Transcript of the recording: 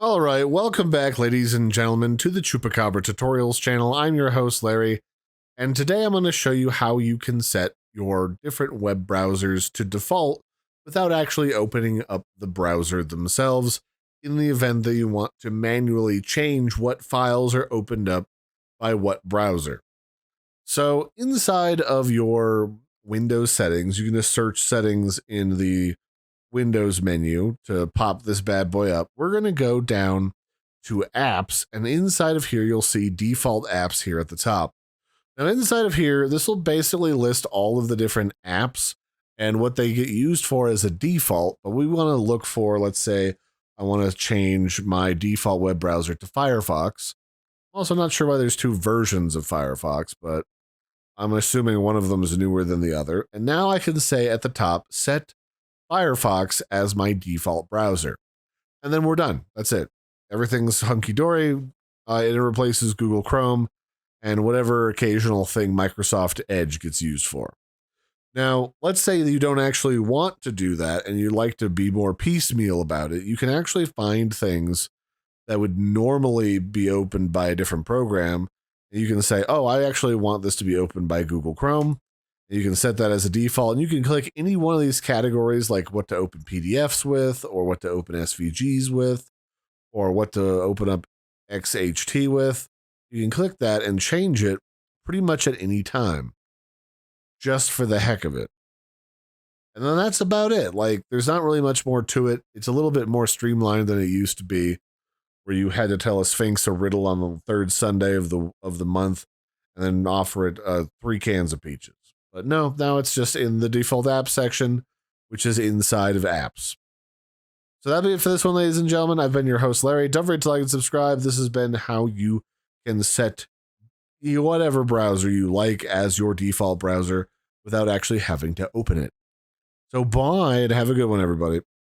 All right, welcome back, ladies and gentlemen, to the Chupacabra tutorials channel. I'm your host, Larry, and today I'm going to show you how you can set your different web browsers to default without actually opening up the browser themselves in the event that you want to manually change what files are opened up by what browser. So inside of your Windows settings, you can just search settings in the Windows menu to pop this bad boy up. We're going to go down to apps, and inside of here, you'll see default apps here at the top. Now, inside of here, this will basically list all of the different apps and what they get used for as a default. But we want to look for, let's say, I want to change my default web browser to Firefox. Also, not sure why there's two versions of Firefox, but I'm assuming one of them is newer than the other. And now I can say at the top, set Firefox as my default browser. And then we're done. That's it. Everything's hunky-dory. It replaces Google Chrome and whatever occasional thing Microsoft Edge gets used for. Now, let's say that you don't actually want to do that and you'd like to be more piecemeal about it. You can actually find things that would normally be opened by a different program. And you can say, oh, I actually want this to be opened by Google Chrome. You can set that as a default, and you can click any one of these categories, like what to open PDFs with, or what to open SVGs with, or what to open up XHT with. You can click that and change it pretty much at any time, just for the heck of it. And then that's about it. Like, there's not really much more to it. It's a little bit more streamlined than it used to be, where you had to tell a Sphinx a riddle on the third Sunday of the month, and then offer it 3 cans of peaches. But no, now it's just in the default app section, which is inside of apps. So that'll be it for this one, ladies and gentlemen. I've been your host, Larry. Don't forget to like and subscribe. This has been how you can set whatever browser you like as your default browser without actually having to open it. So bye, and have a good one, everybody.